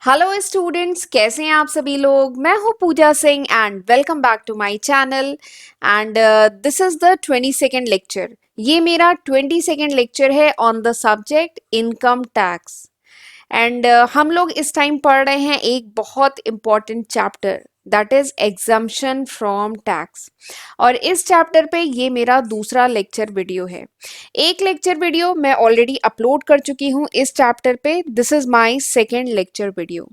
Hello students, कैसे हैं आप सभी लोग। मैं हूं Pooja Singh and welcome back to my channel. And this is the 22nd lecture. ये मेरा 22nd लेक्चर है on the subject income tax. And हम लोग इस टाइम पढ़ रहे हैं एक बहुत important chapter, that is exemption from tax. और इस चैप्टर पे ये मेरा दूसरा लेक्चर वीडियो है। एक लेक्चर वीडियो मैं ऑलरेडी अपलोड कर चुकी हूँ इस चैप्टर पे। This is my second lecture video.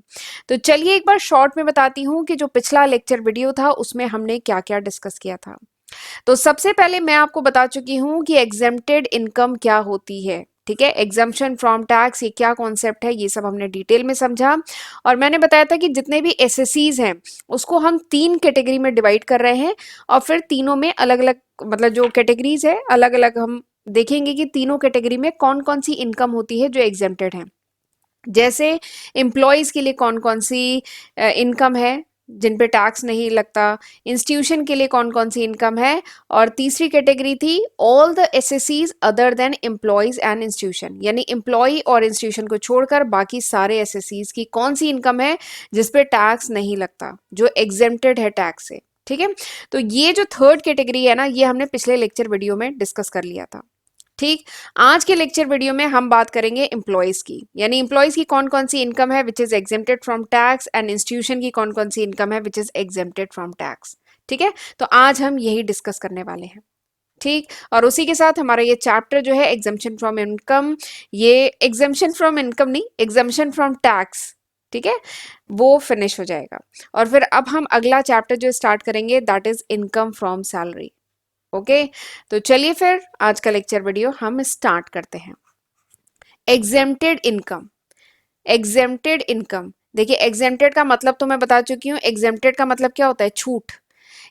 तो चलिए एक बार शॉर्ट में बताती हूँ कि जो पिछला लेक्चर वीडियो था उसमें हमने क्या क्या डिस्कस किया था। तो सबसे पहले मैं आपको बता चुकी हूँ कि एग्जेम्प्टेड इनकम क्या होती है। ठीक है, एग्जाम्पशन फ्रॉम टैक्स ये क्या कॉन्सेप्ट है, ये सब हमने डिटेल में समझा। और मैंने बताया था कि जितने भी एसएससीज हैं उसको हम 3 कैटेगरी में डिवाइड कर रहे हैं। और फिर तीनों में अलग अलग, मतलब जो कैटेगरीज है अलग अलग, हम देखेंगे कि तीनों कैटेगरी में कौन कौन सी इनकम होती है जो एग्जेम्प्टेड है। जैसे एम्प्लॉयज के लिए कौन कौन सी इनकम है जिन पे टैक्स नहीं लगता, इंस्टीट्यूशन के लिए कौन कौन सी इनकम है, और तीसरी कैटेगरी थी all the assessees other than employees and institution, यानी एम्प्लॉय और इंस्टीट्यूशन को छोड़कर बाकी सारे एसएससीज की कौन सी इनकम है जिस पे टैक्स नहीं लगता, जो एग्जेम्प्टेड है टैक्स से। ठीक है, तो ये जो थर्ड कैटेगरी है ना, ये हमने पिछले लेक्चर वीडियो में डिस्कस कर लिया था। ठीक, आज के लेक्चर वीडियो में हम बात करेंगे एम्प्लॉयज की, यानी एम्प्लॉयज की कौन कौन सी इनकम है which is exempted from tax, and institution की कौन कौन सी इनकम है which is exempted from tax. ठीक है, तो आज हम यही डिस्कस करने वाले हैं। ठीक, और उसी के साथ हमारा ये चैप्टर जो है एग्जेम्पशन फ्रॉम इनकम, ये एग्जेम्पशन फ्रॉम इनकम नहीं, एग्जेम्पशन फ्रॉम टैक्स, ठीक है, वो फिनिश हो जाएगा। और फिर अब हम अगला चैप्टर जो स्टार्ट करेंगे that is income from salary. Okay, तो चलिए फिर आज का लेक्चर वीडियो हम स्टार्ट करते हैं। Exempted income. एग्जेम्प्टेड इनकम, देखिए एग्जेम्प्टेड का मतलब तो मैं बता चुकी हूँ। एग्जेम्प्टेड का मतलब क्या होता है? छूट,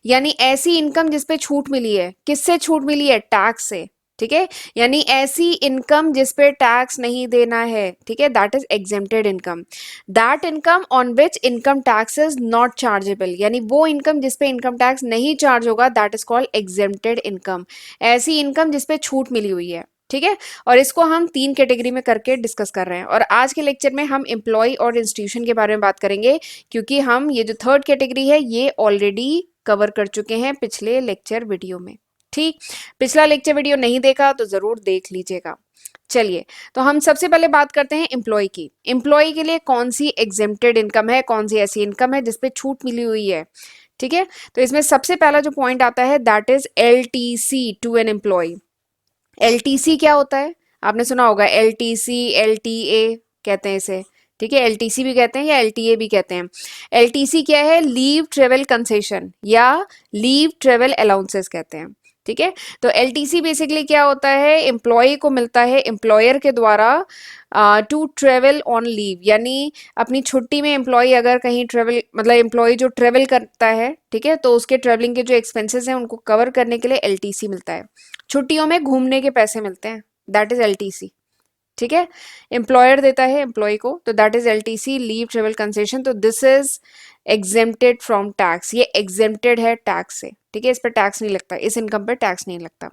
यानी ऐसी इनकम जिसपे छूट मिली है। किससे छूट मिली है? टैक्स से। ठीक है, यानी ऐसी इनकम जिसपे टैक्स नहीं देना है। ठीक है, that is exempted income. That income on which income tax is not chargeable, यानी वो इनकम जिसपे इनकम टैक्स नहीं चार्ज होगा, that is called exempted income. ऐसी इनकम जिसपे छूट मिली हुई है। ठीक है, और इसको हम 3 कैटेगरी में करके डिस्कस कर रहे हैं। और आज के लेक्चर में हम एम्प्लॉय और इंस्टीट्यूशन के बारे में बात करेंगे, क्योंकि हम ये जो थर्ड कैटेगरी है ये ऑलरेडी कवर कर चुके हैं पिछले लेक्चर वीडियो में। ठीक, पिछला लेक्चर वीडियो नहीं देखा तो जरूर देख लीजिएगा। चलिए, तो हम सबसे पहले बात करते हैं एम्प्लॉय की। एम्प्लॉय के लिए कौन सी एग्जेम्प्टेड इनकम है, कौन सी ऐसी इनकम है जिसपे छूट मिली हुई है। ठीक है, तो इसमें सबसे पहला जो पॉइंट आता है that is LTC to an employ. LTC क्या होता है? आपने सुना होगा एलटीसी, एलटीए कहते हैं इसे। ठीक है, एलटीसी भी कहते हैं या एलटीए भी कहते हैं। एलटीसी क्या है? लीव ट्रेवल कंसेशन या लीव ट्रेवल अलाउंसेस कहते हैं। ठीक है, तो एलटीसी बेसिकली क्या होता है? एम्प्लॉय को मिलता है एम्प्लॉयर के द्वारा टू ट्रेवल ऑन लीव, यानी अपनी छुट्टी में एम्प्लॉय अगर कहीं ट्रेवल, मतलब एम्प्लॉय जो ट्रेवल करता है, ठीक है, तो उसके ट्रेवलिंग के जो एक्सपेंसेस हैं उनको कवर करने के लिए एलटीसी मिलता है। छुट्टियों में घूमने के पैसे मिलते हैं, दैट इज एलटीसी। ठीक है, एम्प्लॉयर देता है एम्प्लॉय को, तो that is LTC, leave travel concession. तो this is exempted from tax, ये एग्जेम्प्टेड है टैक्स से। ठीक है, इस पर टैक्स नहीं लगता, इस इनकम पर टैक्स नहीं लगता।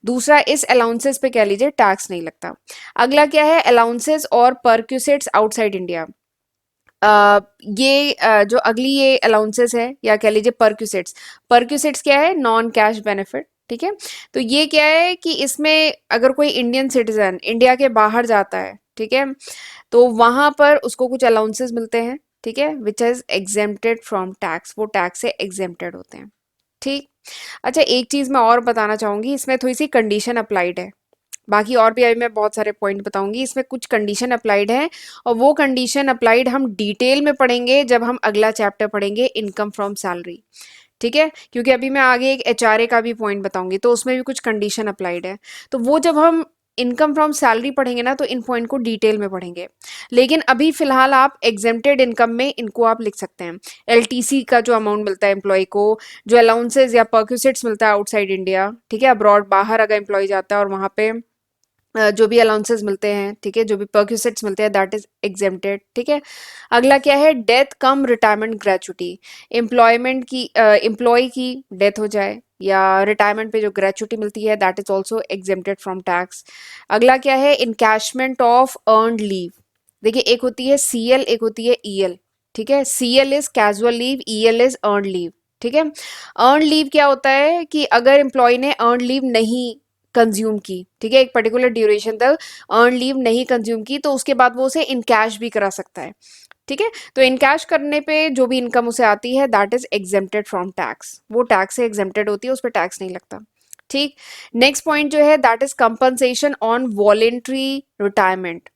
दूसरा, इस अलाउंसेस पे कह लीजिए टैक्स नहीं लगता। अगला क्या है? अलाउंसेस और परक्यूसेट्स आउटसाइड इंडिया। जो अगली ये अलाउंसेस है या कह लीजिए परक्यूसेट्स। परक्यूसेट्स क्या है? Non cash benefit. ठीक है, तो ये क्या है कि इसमें अगर कोई इंडियन सिटीजन इंडिया के बाहर जाता है, ठीक है, तो वहां पर उसको कुछ अलाउंसेस मिलते हैं। ठीक है, which is exempted from tax, वो टैक्स से एग्जेम्प्टेड होते हैं। ठीक, अच्छा एक चीज मैं और बताना चाहूंगी, इसमें थोड़ी सी कंडीशन अप्लाइड है। बाकी और भी अभी मैं बहुत सारे पॉइंट बताऊंगी, इसमें कुछ कंडीशन अप्लाइड है। और वो कंडीशन अप्लाइड हम डिटेल में पढ़ेंगे जब हम अगला चैप्टर पढ़ेंगे इनकम फ्रॉम सैलरी। ठीक है, क्योंकि अभी मैं आगे एक एचआरए का भी पॉइंट बताऊंगी तो उसमें भी कुछ कंडीशन अप्लाइड है। तो वो जब हम इनकम फ्रॉम सैलरी पढ़ेंगे ना, तो इन पॉइंट को डिटेल में पढ़ेंगे। लेकिन अभी फिलहाल आप एग्जेम्प्टेड इनकम में इनको आप लिख सकते हैं। एलटीसी का जो अमाउंट मिलता है एम्प्लॉय को, जो अलाउंसेज या पर्क्यूसेट्स मिलता है आउटसाइड इंडिया, ठीक है, अब्रॉड बाहर अगर एम्प्लॉय जाता है और वहां पे जो भी अलाउंसेस मिलते हैं, ठीक है, जो भी पर्क्यूसेट्स मिलते हैं, दैट इज एग्जेम्प्टेड। ठीक है, अगला क्या है? डेथ कम रिटायरमेंट ग्रेचुटी। एम्प्लॉयमेंट की एम्प्लॉय की डेथ हो जाए या रिटायरमेंट पे जो ग्रेचुटी मिलती है, that is also exempted from tax. अगला क्या है? Encashment of earned leave. देखिए, एक होती है सीएल, एक होती है ईएल। ठीक है, CL is casual leave, EL is earn leave. ठीक है, अर्न लीव क्या होता है कि अगर एम्प्लॉय ने अर्न लीव नहीं कंज्यूम की, ठीक है, एक पर्टिकुलर ड्यूरेशन तक अर्न लीव नहीं कंज्यूम की, तो उसके बाद वो उसे इन कैश भी करा सकता है। ठीक है, तो इन कैश करने पे जो भी इनकम उसे आती है that is exempted from tax, वो टैक्स से एग्जेम्प्टेड होती है, उस पर टैक्स नहीं लगता। ठीक, नेक्स्ट पॉइंट जो है that is compensation on voluntary retirement.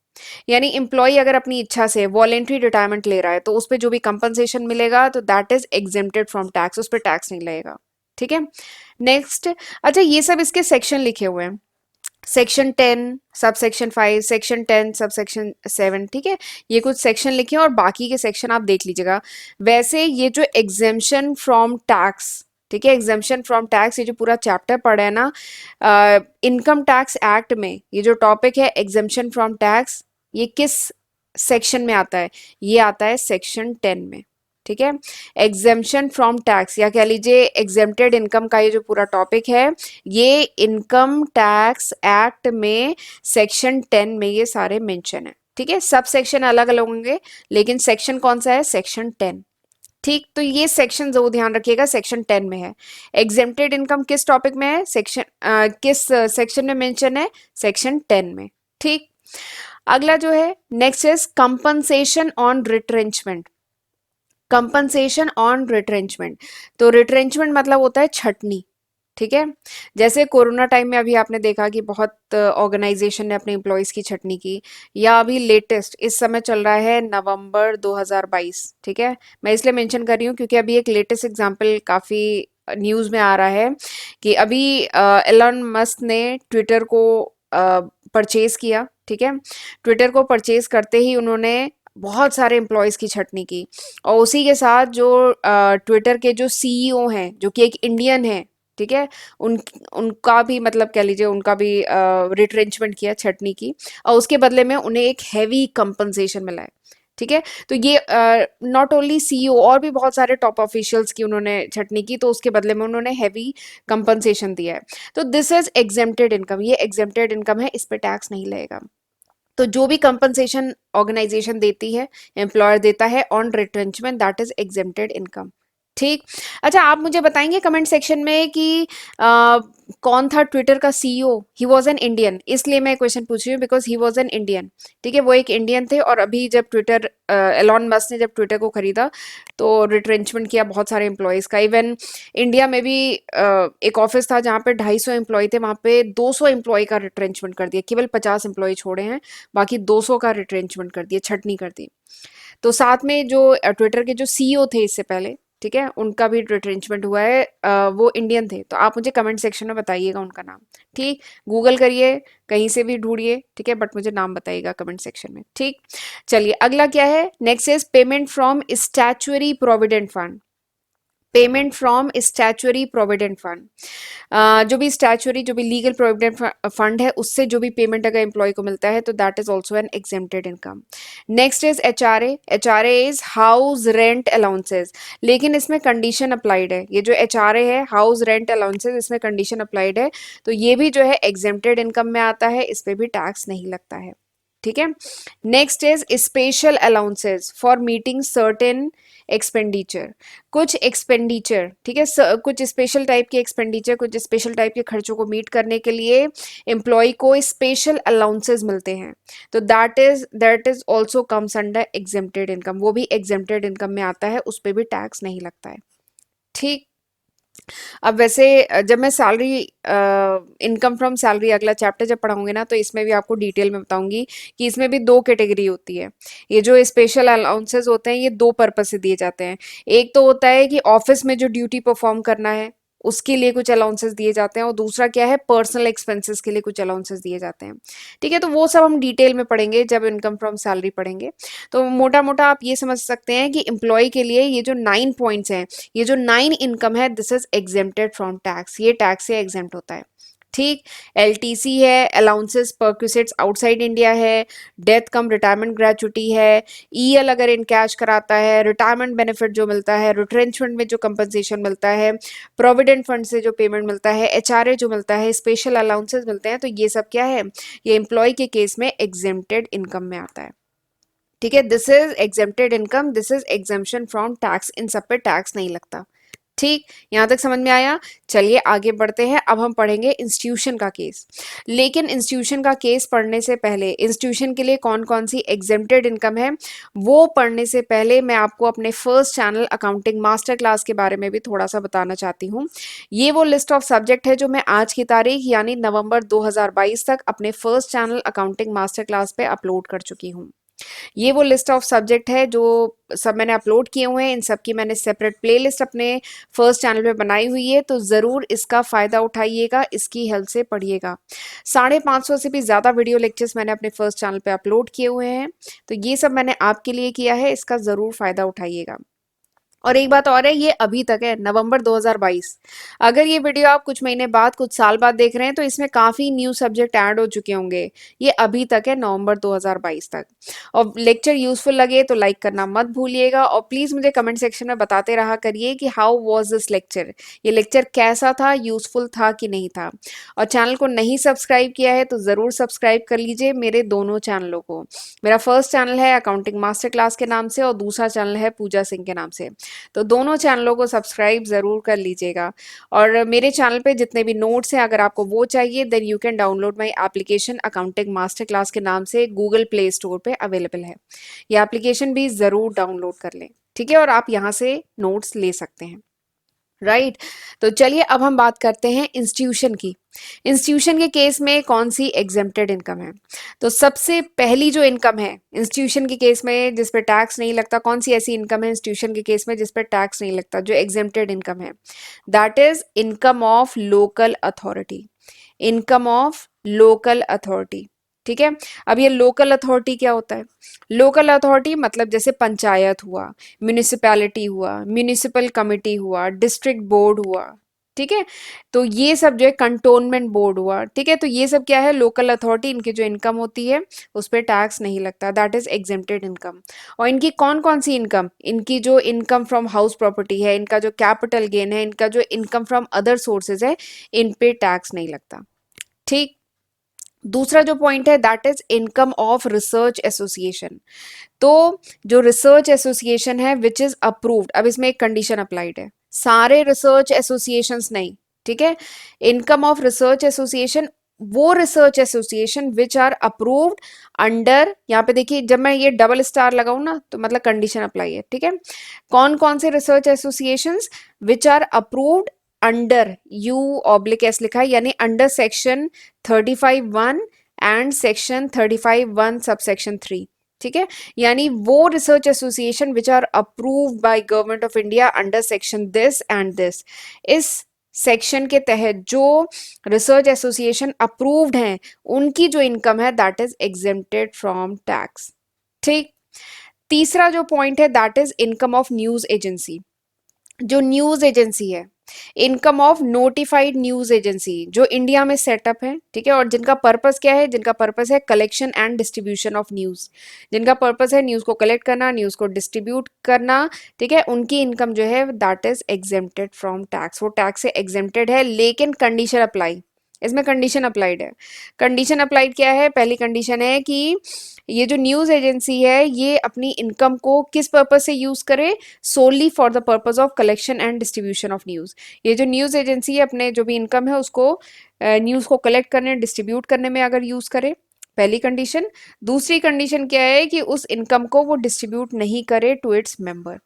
यानी एम्प्लॉय अगर अपनी इच्छा से वॉलेंट्री रिटायरमेंट ले रहा है तो उस पर जो भी कंपनसेशन मिलेगा तो that is exempted from tax, उस पर टैक्स नहीं लगेगा। ठीक है, नेक्स्ट, अच्छा ये सब इसके सेक्शन लिखे हुए हैं, section 10 sub section 5, section 10 sub section 7। ठीक है, ये कुछ सेक्शन लिखे हैं और बाकी के सेक्शन आप देख लीजिएगा। वैसे ये जो एग्जेम्पशन फ्रॉम टैक्स, ठीक है, एग्जेम्पशन फ्रॉम टैक्स, ये जो पूरा चैप्टर पढ़ा है ना इनकम टैक्स एक्ट में, ये जो टॉपिक है एग्जेम्पशन फ्रॉम टैक्स, ये किस सेक्शन में आता है? ये आता है सेक्शन 10 में। ठीक है, एग्जेम्पशन फ्रॉम टैक्स या कह लीजिए एग्जेम्प्टेड इनकम का ये जो पूरा टॉपिक है, ये इनकम टैक्स एक्ट में सेक्शन 10 में ये सारे मेंशन है। ठीक है, सब सेक्शन अलग अलग होंगे, लेकिन सेक्शन कौन सा है? सेक्शन 10। ठीक, तो ये सेक्शन जरूर ध्यान रखिएगा, सेक्शन 10 में है। एग्जेम्प्टेड इनकम किस टॉपिक में है? सेक्शन किस सेक्शन में मेंशन है? सेक्शन 10 में। ठीक, अगला जो है next is compensation on retrenchment. Compensation on retrenchment, तो रिट्रेंचमेंट मतलब होता है छटनी। ठीक है, जैसे कोरोना टाइम में अभी आपने देखा कि बहुत ऑर्गेनाइजेशन ने अपने एम्प्लॉयज की छटनी की, या अभी लेटेस्ट इस समय चल रहा है नवंबर 2022। ठीक है, मैं इसलिए मेंशन कर रही हूँ क्योंकि अभी एक लेटेस्ट एग्जांपल काफी न्यूज में आ रहा है कि अभी एलन मस्क ने ट्विटर को परचेज किया। ठीक है, ट्विटर को परचेज करते ही उन्होंने बहुत सारे एम्प्लॉयज की छटनी की, और उसी के साथ जो ट्विटर के जो सीईओ हैं जो कि एक इंडियन है, ठीक है, उन उनका भी मतलब कह लीजिए उनका भी रिट्रेंचमेंट किया, छटनी की, और उसके बदले में उन्हें एक हैवी कंपनसेशन मिला है। ठीक है, तो ये नॉट ओनली सीईओ और भी बहुत सारे टॉप ऑफिशियल्स की उन्होंने छटनी की, तो उसके बदले में उन्होंने हैवी कंपनसेशन दिया है। तो दिस इज एग्जेम्प्टेड इनकम, ये एग्जेम्प्टेड इनकम है, इस पे टैक्स नहीं लगेगा। तो जो भी कंपनसेशन ऑर्गेनाइजेशन देती है, एम्प्लॉयर देता है on retrenchment, that is exempted income. ठीक, अच्छा आप मुझे बताएंगे कमेंट सेक्शन में कि कौन था ट्विटर का CEO? He was an Indian, इसलिए मैं क्वेश्चन पूछ रही हूँ because he was an Indian. ठीक है, वो एक इंडियन थे, और अभी जब ट्विटर एलॉन मस्क ने जब ट्विटर को खरीदा तो रिट्रेंचमेंट किया बहुत सारे एम्प्लॉयज का। इवन इंडिया में भी एक ऑफिस था जहाँ पे 250 एम्प्लॉय थे, वहाँ पे 200 एम्प्लॉय का रिट्रेंचमेंट कर दिया, केवल 50 एम्प्लॉय छोड़े हैं, बाकी 200 का रिट्रेंचमेंट कर दिया, छटनी कर दी। तो साथ में जो ट्विटर के जो सीईओ थे इससे पहले, ठीक है, उनका भी रिट्रेंचमेंट हुआ है, वो इंडियन थे। तो आप मुझे कमेंट सेक्शन में बताइएगा उनका नाम। ठीक, गूगल करिए, कहीं से भी ढूंढिए, ठीक है, बट मुझे नाम बताइएगा कमेंट सेक्शन में। ठीक, चलिए अगला क्या है, next is payment from statutory provident fund. Payment from statutory provident fund, जो भी स्टैच्यूरी जो भी लीगल प्रोविडेंट फंड है उससे जो भी पेमेंट अगर एम्प्लॉय को मिलता है तो that is also an exempted income. Next is HRA. HRA is house rent allowances, लेकिन इसमें कंडीशन अप्लाइड है। ये जो एचआरए है हाउस रेंट अलाउंसेज, इसमें कंडीशन अप्लाइड है, तो ये भी जो है एग्जेम्प्टेड इनकम में आता है, इस पर भी टैक्स नहीं लगता है। ठीक है, next is special allowances for meeting certain expenditure. कुछ एक्सपेंडिचर, ठीक है, कुछ स्पेशल टाइप के एक्सपेंडिचर, कुछ स्पेशल टाइप के खर्चों को मीट करने के लिए एम्प्लॉय को स्पेशल अलाउंसेस मिलते हैं, तो that is also comes under exempted income, वो भी एग्जेम्प्टेड इनकम में आता है, उस पर भी टैक्स नहीं लगता है। ठीक, अब वैसे जब मैं सैलरी इनकम फ्रॉम सैलरी अगला चैप्टर जब पढ़ाऊंगी ना, तो इसमें भी आपको डिटेल में बताऊंगी कि इसमें भी दो कैटेगरी होती है। ये जो स्पेशल अलाउंसेस होते हैं ये दो पर्पज से दिए जाते हैं। एक तो होता है कि ऑफिस में जो ड्यूटी परफॉर्म करना है उसके लिए कुछ अलाउंसेस दिए जाते हैं, और दूसरा क्या है, पर्सनल एक्सपेंसेस के लिए कुछ अलाउंसेस दिए जाते हैं। ठीक है, तो वो सब हम डिटेल में पढ़ेंगे जब इनकम फ्रॉम सैलरी पढ़ेंगे। तो मोटा मोटा आप ये समझ सकते हैं कि एम्प्लॉय के लिए ये जो 9 पॉइंट्स हैं, ये जो 9 इनकम है, this is exempted from tax, ये टैक्स से एग्जेम्प्ट होता है। ठीक, एलटीसी है, अलाउंसेस परक्विजिट्स आउटसाइड इंडिया है, डेथ कम रिटायरमेंट ग्रेचुटी है, ईएल अगर इन कैश कराता है, रिटायरमेंट बेनिफिट जो मिलता है, रिट्रेंचमेंट में जो कंपनसेशन मिलता है, प्रोविडेंट फंड से जो पेमेंट मिलता है, एचआरए जो मिलता है, स्पेशल अलाउंसेस मिलते हैं, तो ये सब क्या है, ये एम्प्लॉय के केस में एग्जेम्प्टेड इनकम में आता है। ठीक है, this is exempted income, this is exemption from tax, इन सब पे टैक्स नहीं लगता। ठीक, यहां तक समझ में आया। चलिए आगे बढ़ते हैं, अब हम पढ़ेंगे इंस्टीट्यूशन का केस। लेकिन इंस्टीट्यूशन का केस पढ़ने से पहले, इंस्टीट्यूशन के लिए कौन कौन सी एग्जेम्प्टेड इनकम है वो पढ़ने से पहले मैं आपको अपने first channel accounting master class के बारे में भी थोड़ा सा बताना चाहती हूँ। ये वो लिस्ट ऑफ सब्जेक्ट है जो मैं आज की तारीख यानी नवंबर 2022 तक अपने first channel accounting master class पे अपलोड कर चुकी हूँ। ये वो लिस्ट ऑफ सब्जेक्ट है जो सब मैंने अपलोड किए हुए हैं, इन सब की मैंने सेपरेट प्लेलिस्ट अपने फर्स्ट चैनल पे बनाई हुई है, तो ज़रूर इसका फ़ायदा उठाइएगा, इसकी हेल्प से पढ़िएगा। 550 से भी ज़्यादा वीडियो लेक्चर्स मैंने अपने फर्स्ट चैनल पे अपलोड किए हुए हैं, तो ये सब मैंने आपके लिए किया है, इसका ज़रूर फ़ायदा उठाइएगा। और एक बात और है, ये अभी तक है, नवंबर 2022। अगर ये वीडियो आप कुछ महीने बाद, कुछ साल बाद देख रहे हैं तो इसमें काफ़ी न्यू सब्जेक्ट ऐड हो चुके होंगे। ये अभी तक है, नवंबर 2022 तक। और लेक्चर यूजफुल लगे तो लाइक करना मत भूलिएगा, और प्लीज़ मुझे कमेंट सेक्शन में बताते रहा करिए कि हाउ वाज दिस लेक्चर, ये लेक्चर कैसा था, यूजफुल था कि नहीं था। और चैनल को नहीं सब्सक्राइब किया है तो ज़रूर सब्सक्राइब कर लीजिए मेरे दोनों चैनलों को। मेरा फर्स्ट चैनल है अकाउंटिंग मास्टर क्लास के नाम से, और दूसरा चैनल है पूजा सिंह के नाम से। तो दोनों चैनलों को सब्सक्राइब ज़रूर कर लीजिएगा। और मेरे चैनल पे जितने भी नोट्स हैं, अगर आपको वो चाहिए then you can download my application accounting master class के नाम से, गूगल प्ले स्टोर पे अवेलेबल है। ये एप्लीकेशन भी ज़रूर डाउनलोड कर लें, ठीक है, और आप यहाँ से नोट्स ले सकते हैं। राइट, तो चलिए अब हम बात करते हैं इंस्टीट्यूशन की। इंस्टीट्यूशन के केस में कौन सी एग्जेम्प्टेड इनकम है? तो सबसे पहली जो इनकम है इंस्टीट्यूशन के केस में जिस पे टैक्स नहीं लगता, कौन सी ऐसी इनकम है इंस्टीट्यूशन के केस में जिस पे टैक्स नहीं लगता, जो एग्जेम्प्टेड इनकम है? That is income of local authority. Income of local authority, ठीक है। अब ये लोकल अथॉरिटी क्या होता है? लोकल अथॉरिटी मतलब जैसे पंचायत हुआ, म्यूनिसिपैलिटी हुआ, म्यूनिसिपल कमिटी हुआ, डिस्ट्रिक्ट बोर्ड हुआ, ठीक है। तो ये सब जो है, कंटोनमेंट बोर्ड हुआ, ठीक है। तो ये सब क्या है? लोकल अथॉरिटी, इनकी जो इनकम होती है उस पर टैक्स नहीं लगता, दैट इज एग्जेम्प्टेड इनकम। और इनकी कौन कौन सी इनकम? इनकी जो इनकम फ्रॉम हाउस प्रॉपर्टी है, इनका जो कैपिटल गेन है, इनका जो इनकम फ्रॉम अदर सोर्सेज है, इन पे टैक्स नहीं लगता, ठीक। दूसरा जो पॉइंट है that is income of research association. तो जो रिसर्च एसोसिएशन है विच इज अप्रूव्ड, अब इसमें एक कंडीशन अप्लाइड है, सारे रिसर्च एसोसिएशंस नहीं, ठीक है। इनकम ऑफ रिसर्च एसोसिएशन, वो research association which are approved under, यहाँ पे देखिए जब मैं ये डबल स्टार लगाऊं ना तो मतलब कंडीशन अप्लाई है, ठीक है। कौन कौन से research associations? Which are approved under, you oblique S लिखा है, यानी under section 35(1) and section 35(1) subsection 3, ठीक है। यानी वो research association which are approved by government of India under section this and this, इस सेक्शन के तहत जो रिसर्च एसोसिएशन अप्रूव्ड हैं उनकी जो इनकम है that is exempted from tax, ठीक। तीसरा जो पॉइंट है that is income of news agency. जो न्यूज एजेंसी है, income of notified news agency जो इंडिया में सेटअप है, ठीक है, और जिनका पर्पस क्या है? जिनका पर्पस है collection and distribution of news, जिनका पर्पस है न्यूज को कलेक्ट करना, न्यूज को डिस्ट्रीब्यूट करना, ठीक है, उनकी इनकम जो है that is exempted from tax, वो टैक्स से एग्जेम्प्टेड है, लेकिन कंडीशन अप्लाई, इसमें कंडीशन अप्लाइड है। कंडीशन अप्लाइड क्या है? पहली कंडीशन है कि ये जो न्यूज एजेंसी है ये अपनी इनकम को किस पर्पज से यूज करे? Solely for the purpose of collection and distribution of news. ये जो न्यूज एजेंसी है अपने जो भी इनकम है उसको न्यूज को कलेक्ट करने, डिस्ट्रीब्यूट करने में अगर यूज करे, पहली कंडीशन। दूसरी कंडीशन क्या है कि उस इनकम को वो डिस्ट्रीब्यूट नहीं करे टू इट्स मेंबर,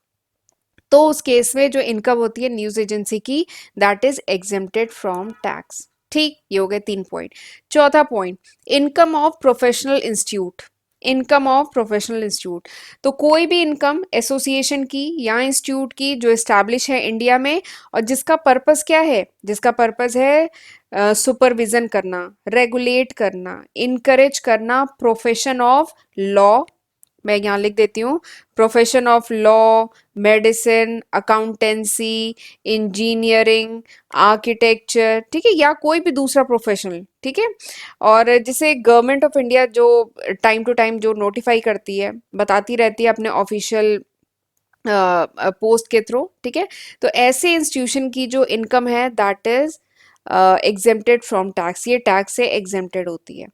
तो उस केस में जो इनकम होती है न्यूज एजेंसी की that is exempted from tax, ठीक। ये हो गए 3 पॉइंट। चौथा point, income of professional institute. Income of professional institute, तो कोई भी इनकम एसोसिएशन की या इंस्टीट्यूट की जो एस्टैब्लिश है इंडिया में और जिसका पर्पस क्या है? जिसका पर्पस है सुपरविजन करना, रेगुलेट करना, इनकरेज करना प्रोफेशन ऑफ लॉ, मैं यहाँ लिख देती हूँ, profession of law, medicine, accountancy, engineering, architecture, ठीक है, या कोई भी दूसरा प्रोफेशनल, ठीक है। और जिसे गवर्नमेंट ऑफ इंडिया जो टाइम टू टाइम जो नोटिफाई करती है, बताती रहती है अपने ऑफिशियल पोस्ट के थ्रू, ठीक है। तो ऐसे इंस्टीट्यूशन की जो इनकम है that is exempted from tax, ये टैक्स से एग्जेम्प्टेड होती है,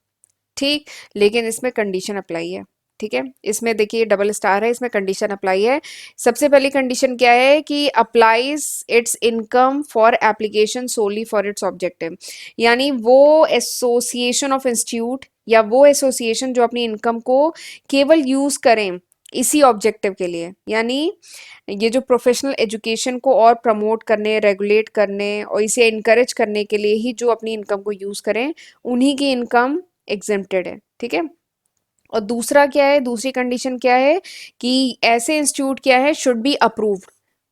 ठीक। लेकिन इसमें कंडीशन अप्लाई है, ठीक है, इसमें देखिए डबल स्टार है, इसमें कंडीशन अप्लाई है। सबसे पहली कंडीशन क्या है कि applies its income for application solely for its objective, यानी वो एसोसिएशन ऑफ इंस्टीट्यूट या वो एसोसिएशन जो अपनी इनकम को केवल यूज करें इसी ऑब्जेक्टिव के लिए, यानी ये जो प्रोफेशनल एजुकेशन को और प्रमोट करने, रेगुलेट करने और इसे इनकरेज करने के लिए ही जो अपनी इनकम को यूज करें, उन्हीं की इनकम एग्जेम्प्टेड है, ठीक है। और दूसरा क्या है, दूसरी कंडीशन क्या है कि ऐसे इंस्टीट्यूट क्या है, शुड बी अप्रूव्ड,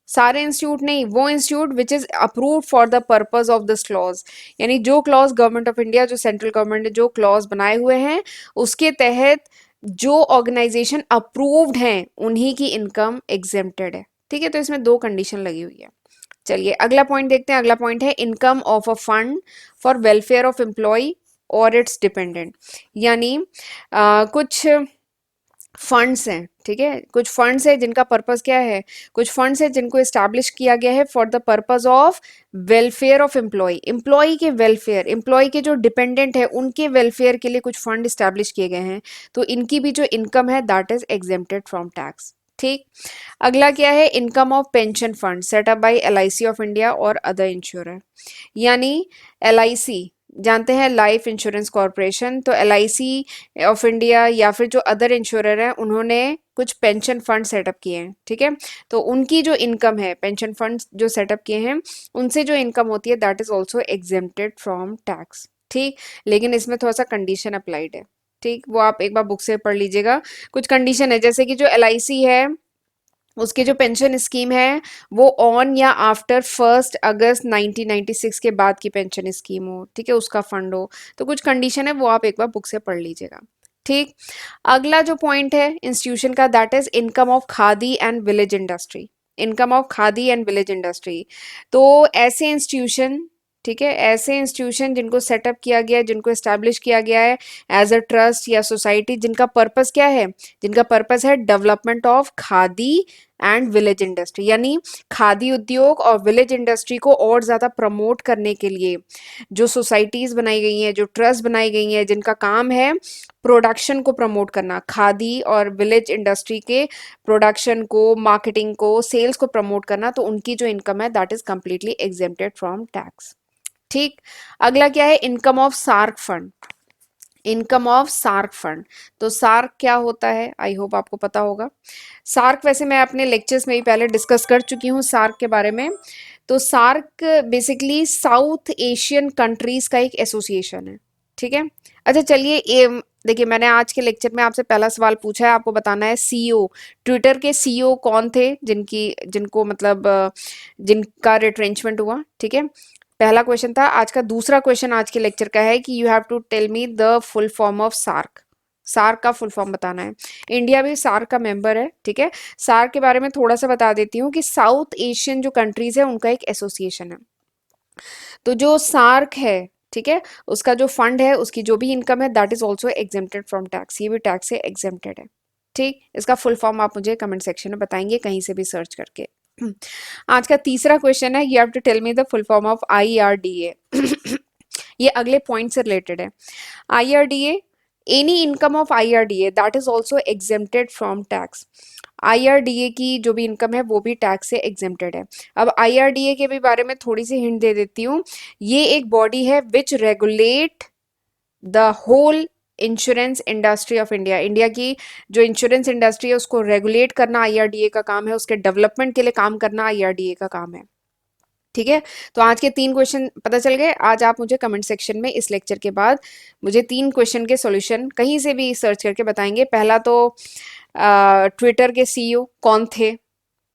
सारे इंस्टीट्यूट नहीं, वो institute which is approved for the purpose of this clause, यानी जो क्लॉज गवर्नमेंट ऑफ इंडिया, जो सेंट्रल गवर्नमेंट ने जो क्लॉज बनाए हुए हैं उसके तहत जो ऑर्गेनाइजेशन अप्रूव्ड हैं उन्हीं की इनकम एग्जेम्प्टेड है, ठीक है। तो इसमें दो कंडीशन लगी हुई है। चलिए अगला पॉइंट देखते हैं। अगला पॉइंट है income of a fund for welfare of employ और इट्स डिपेंडेंट, यानी कुछ फंड्स हैं, ठीक है, कुछ फंड्स हैं जिनका पर्पस क्या है, कुछ फंड्स हैं जिनको इस्टेब्लिश किया गया है for the purpose of welfare of employ, employ के वेलफेयर, एम्प्लॉय के जो डिपेंडेंट है उनके वेलफेयर के लिए कुछ फंड इस्टेब्लिश किए गए हैं, तो इनकी भी जो इनकम है that is exempted from tax, ठीक। अगला क्या है, income of pension fund set up by LIC of India और अदर इंश्योरर, यानी एलआईसी जानते हैं लाइफ इंश्योरेंस कॉरपोरेशन, तो एलआईसी ऑफ इंडिया या फिर जो अदर इंश्योरर हैं उन्होंने कुछ पेंशन फंड सेटअप किए हैं, ठीक है। तो उनकी जो इनकम है, पेंशन फंड जो सेटअप किए हैं उनसे जो इनकम होती है that is also exempted from tax, ठीक। लेकिन इसमें थोड़ा सा कंडीशन अप्लाइड है, ठीक, वो आप एक बार बुक से पढ़ लीजिएगा। कुछ कंडीशन है जैसे कि जो एलआईसी है उसकी जो पेंशन स्कीम है वो ऑन या आफ्टर 1 अगस्त 1996 के बाद की पेंशन स्कीम हो, ठीक है, उसका फंड हो, तो कुछ कंडीशन है वो आप एक बार बुक से पढ़ लीजिएगा, ठीक। अगला जो पॉइंट है इंस्टीट्यूशन का that is income of khadi and village industry, income of khadi and village industry, तो ऐसे इंस्टीट्यूशन, ठीक है, ऐसे इंस्टीट्यूशन जिनको सेटअप किया गया है, जिनको एस्टैब्लिश किया गया है एज अ ट्रस्ट या सोसाइटी, जिनका पर्पस क्या है, जिनका पर्पस है development of khadi and village industry, यानी खादी उद्योग और विलेज इंडस्ट्री को और ज़्यादा प्रमोट करने के लिए जो सोसाइटीज़ बनाई गई हैं, जो ट्रस्ट बनाई गई हैं, जिनका काम है प्रोडक्शन को प्रमोट करना, खादी और विलेज इंडस्ट्री के प्रोडक्शन को, मार्केटिंग को, सेल्स को प्रमोट करना, तो उनकी जो इनकम है that is completely exempted from tax, ठीक। अगला क्या है, income of SAARC fund, income of SAARC fund, तो सार्क क्या होता है, आई होप आपको पता होगा। सार्क वैसे मैं अपने लेक्चर्स में भी पहले डिस्कस कर चुकी हूँ सार्क के बारे में। तो SAARC basically South Asian countries का एक एसोसिएशन है, ठीक है। अच्छा चलिए ये देखिए, मैंने आज के लेक्चर में आपसे पहला सवाल पूछा है, आपको बताना है सीईओ, ट्विटर के सीईओ कौन थे जिनको मतलब जिनका रिट्रेंचमेंट हुआ, ठीक है। पहला क्वेश्चन था। आज का दूसरा क्वेश्चन आज के लेक्चर का है कि you have to tell me the full form of SAARC, SAARC का फुल फॉर्म बताना है। इंडिया भी सार्क का मेंबर है, ठीक है। सार्क के बारे में थोड़ा सा बता देती हूँ कि साउथ एशियन जो कंट्रीज है उनका एक एसोसिएशन है। तो जो सार्क है, ठीक है, उसका जो फंड है, उसकी जो भी इनकम है that is also exempted from tax, ये भी टैक्स से एग्जेम्प्टेड है, ठीक। इसका फुल फॉर्म आप मुझे कमेंट सेक्शन में बताएंगे कहीं से भी सर्च करके। आज का तीसरा क्वेश्चन है, you have to tell me the full form of IRDA. ये अगले पॉइंट से रिलेटेड है। IRDA, any income of IRDA that is also exempted from tax, IRDA की जो भी इनकम है वो भी टैक्स से एग्जेम्प्टेड है। अब आईआरडीए के भी बारे में थोड़ी सी हिंट दे देती हूँ। ये एक बॉडी है which regulate the whole insurance industry of India, India की जो इंश्योरेंस इंडस्ट्री है उसको रेगुलेट करना आईआरडीए का काम है, उसके डेवलपमेंट के लिए काम करना आईआरडीए का काम है, ठीक है। तो आज के 3 क्वेश्चन पता चल गए। आज आप मुझे कमेंट सेक्शन में इस लेक्चर के बाद मुझे 3 क्वेश्चन के सॉल्यूशन कहीं से भी सर्च करके बताएंगे। पहला तो ट्विटर के सीईओ कौन थे,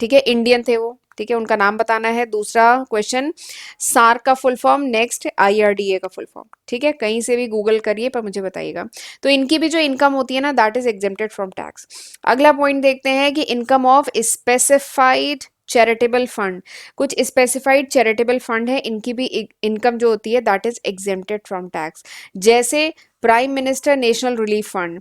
ठीक है, इंडियन थे वो, ठीक है, उनका नाम बताना है। दूसरा क्वेश्चन सार्क का फुल फॉर्म, नेक्स्ट आईआरडीए का फुल फॉर्म, ठीक है, कहीं से भी गूगल करिए पर मुझे बताइएगा। तो इनकी भी जो इनकम होती है ना that is exempted from tax. अगला पॉइंट देखते हैं कि income of specified charitable fund, कुछ स्पेसिफाइड चैरिटेबल फंड है, इनकी भी इनकम जो होती है that is exempted from tax, जैसे prime minister national relief fund,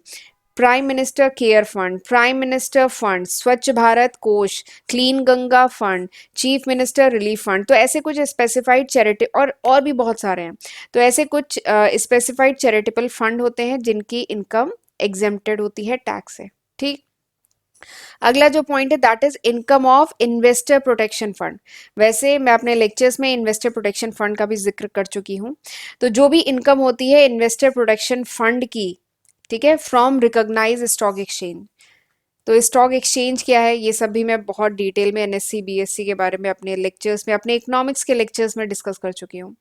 prime minister care fund, prime minister fund, Swachh Bharat Kosh, clean Ganga fund, chief minister relief fund. तो ऐसे कुछ स्पेसिफाइड चैरिटी और भी बहुत सारे हैं। तो ऐसे कुछ स्पेसिफाइड चैरिटेबल फंड होते हैं जिनकी इनकम एग्जेम्प्टेड होती है टैक्स से, ठीक। अगला जो पॉइंट है that is income of investor protection fund. वैसे मैं अपने लेक्चर्स में इन्वेस्टर प्रोटेक्शन फंड का भी जिक्र कर चुकी हूँ। तो जो भी इनकम होती है इन्वेस्टर प्रोटेक्शन फंड की, ठीक है, फ्रॉम रिकॉग्नाइज स्टॉक एक्सचेंज। तो स्टॉक एक्सचेंज क्या है ये सब भी मैं बहुत डिटेल में एनएससी बीएससी के बारे में अपने लेक्चर्स में, अपने इकोनॉमिक्स के लेक्चर्स में डिस्कस कर चुकी हूँ।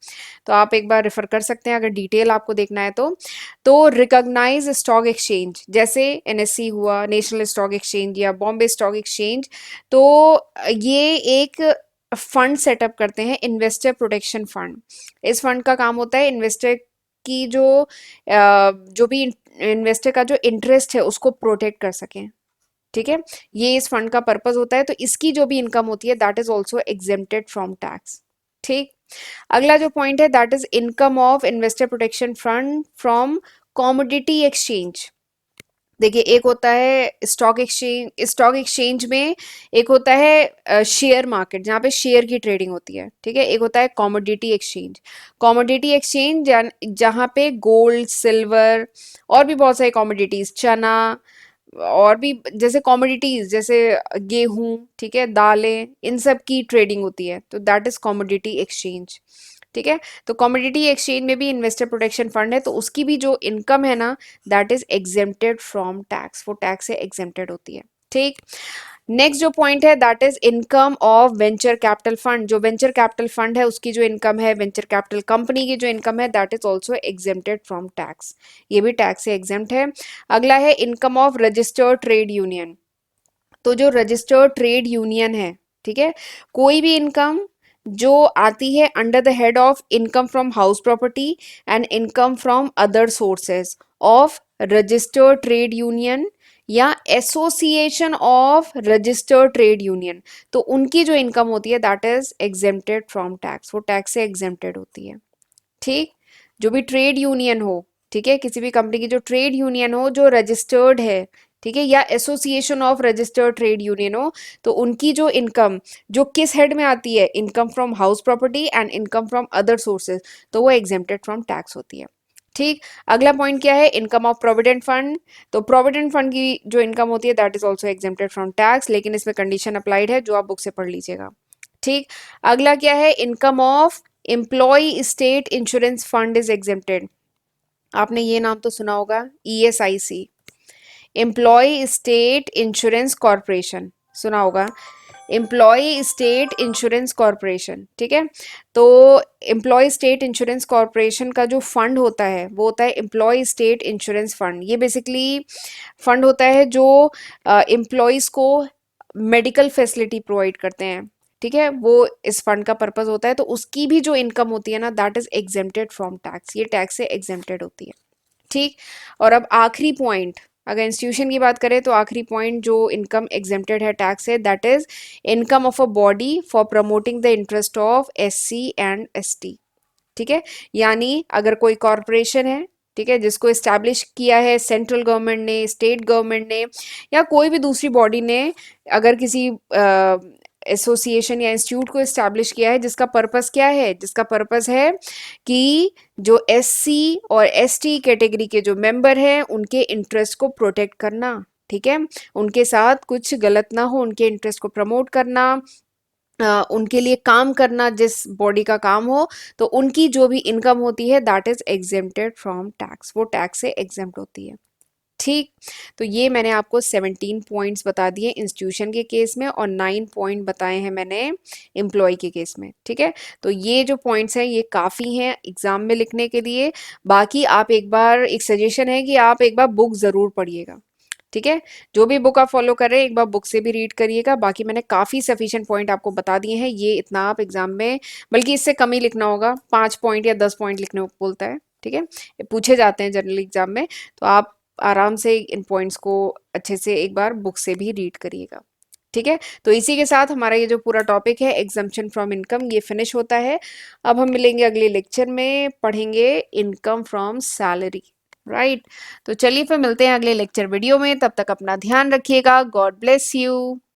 तो आप एक बार रेफर कर सकते हैं अगर डिटेल आपको देखना है तो रिकॉग्नाइज स्टॉक एक्सचेंज जैसे एनएससी हुआ, नेशनल स्टॉक एक्सचेंज या बॉम्बे स्टॉक एक्सचेंज, तो ये एक फंड सेटअप करते हैं, इन्वेस्टर प्रोटेक्शन फंड। इस फंड का काम होता है इन्वेस्टर की जो भी इन्वेस्टर का जो इंटरेस्ट है उसको प्रोटेक्ट कर सकें। ठीक है, ये इस फंड का पर्पस होता है। तो इसकी जो भी इनकम होती है that is also exempted from tax. ठीक। अगला जो पॉइंट है that is income of investor protection fund from commodity exchange. देखिए एक होता है स्टॉक एक्सचेंज, स्टॉक एक्सचेंज में एक होता है शेयर मार्केट जहाँ पे शेयर की ट्रेडिंग होती है, ठीक है। एक होता है कॉमोडिटी एक्सचेंज। कॉमोडिटी एक्सचेंज जहाँ पे गोल्ड, सिल्वर और भी बहुत सारी कॉमोडिटीज, चना और भी जैसे कॉमोडिटीज जैसे गेहूं, ठीक है, दालें, इन सब की ट्रेडिंग होती है। तो दैट इज कॉमोडिटी एक्सचेंज। ठीक है। तो कॉमोडिटी एक्सचेंज में भी इन्वेस्टर प्रोटेक्शन फंड है, तो उसकी भी जो इनकम है ना that is exempted from tax, वो टैक्स से एग्जेम्प्टेड होती है। ठीक। नेक्स्ट जो पॉइंट है that is income of venture capital fund. जो वेंचर कैपिटल फंड है उसकी जो इनकम है, वेंचर कैपिटल कंपनी की जो इनकम है that is also exempted from tax, ये भी टैक्स से एग्जेम्प्ट है। अगला है income of registered trade union. तो जो रजिस्टर्ड ट्रेड यूनियन है, ठीक है, कोई भी इनकम जो आती है under the head of income from house property and income from other sources of registered trade union या association of registered trade union, तो उनकी जो इनकम होती है that is exempted from tax, वो टैक्स से एग्जेम्प्टेड होती है। ठीक। जो भी ट्रेड यूनियन हो, ठीक है, किसी भी कंपनी की जो ट्रेड यूनियन हो जो रजिस्टर्ड है, ठीक है, या association of registered trade union हो, तो उनकी जो इनकम जो किस हेड में आती है, income from house property and income from other sources, तो वो एग्जेम्प्टेड फ्रॉम टैक्स होती है। ठीक। अगला पॉइंट क्या है, इनकम ऑफ प्रोविडेंट फंड। तो प्रोविडेंट फंड की जो इनकम होती है that is also exempted from tax, लेकिन इसमें कंडीशन अप्लाइड है जो आप बुक से पढ़ लीजिएगा। ठीक। अगला क्या है, income of employ state insurance fund is exempted. आपने ये नाम तो सुना होगा, ESIC, employ state insurance corporation, सुना होगा, एम्प्लॉय स्टेट इंश्योरेंस कॉरपोरेशन। ठीक है। तो एम्प्लॉय स्टेट इंश्योरेंस कॉरपोरेशन का जो फंड होता है वो होता है एम्प्लॉय स्टेट इंश्योरेंस फंड। ये बेसिकली फंड होता है जो एम्प्लॉयज को मेडिकल फैसिलिटी प्रोवाइड करते हैं, ठीक है, वो इस फंड का पर्पस होता है। तो उसकी भी जो इनकम होती है ना that is exempted from tax, ये टैक्स से एग्जेम्प्टेड होती है। ठीक। और अब आखिरी पॉइंट, अगर इंस्टीट्यूशन की बात करें तो आखिरी पॉइंट जो इनकम एग्जेम्प्टेड है tax say that is income of a body for promoting the interest of SC and ST. ठीक है। यानी अगर कोई कॉरपोरेशन है, ठीक है, जिसको इस्टेब्लिश किया है सेंट्रल गवर्नमेंट ने, स्टेट गवर्नमेंट ने या कोई भी दूसरी बॉडी ने, अगर किसी एसोसिएशन या इंस्टीट्यूट को इस्टेब्लिश किया है जिसका पर्पस क्या है, जिसका पर्पस है कि जो एससी और एसटी कैटेगरी के जो मेंबर हैं उनके इंटरेस्ट को प्रोटेक्ट करना, ठीक है, उनके साथ कुछ गलत ना हो, उनके इंटरेस्ट को प्रमोट करना, उनके लिए काम करना, जिस बॉडी का काम हो, तो उनकी जो भी इनकम होती है that is exempted from tax, वो टैक्स से एग्जेम्प्ट होती है। ठीक। तो ये मैंने आपको 17 पॉइंट्स बता दिए इंस्टीट्यूशन के केस में और 9 पॉइंट बताए हैं मैंने एम्प्लॉय के केस में। ठीक है। तो ये जो पॉइंट्स हैं ये काफ़ी हैं एग्जाम में लिखने के लिए। बाकी आप एक बार, एक सजेशन है कि आप एक बार बुक ज़रूर पढ़िएगा, ठीक है, जो भी बुक आप फॉलो कर रहे हैं एक बार बुक से भी रीड करिएगा। बाकी मैंने काफ़ी सफिशिएंट पॉइंट आपको बता दिए हैं, ये इतना आप एग्जाम में, बल्कि इससे कम ही लिखना होगा, 5 पॉइंट या 10 पॉइंट लिखने को बोलता है, ठीक है, ये पूछे जाते हैं जनरल एग्जाम में। तो आप आराम से इन पॉइंट्स को अच्छे से एक बार बुक से भी रीड करिएगा। ठीक है। तो इसी के साथ हमारा ये जो पूरा टॉपिक है एग्जम्पशन फ्रॉम इनकम ये फिनिश होता है। अब हम मिलेंगे अगले लेक्चर में, पढ़ेंगे इनकम फ्रॉम सैलरी, राइट। तो चलिए फिर मिलते हैं अगले लेक्चर वीडियो में, तब तक अपना ध्यान रखिएगा। God bless you.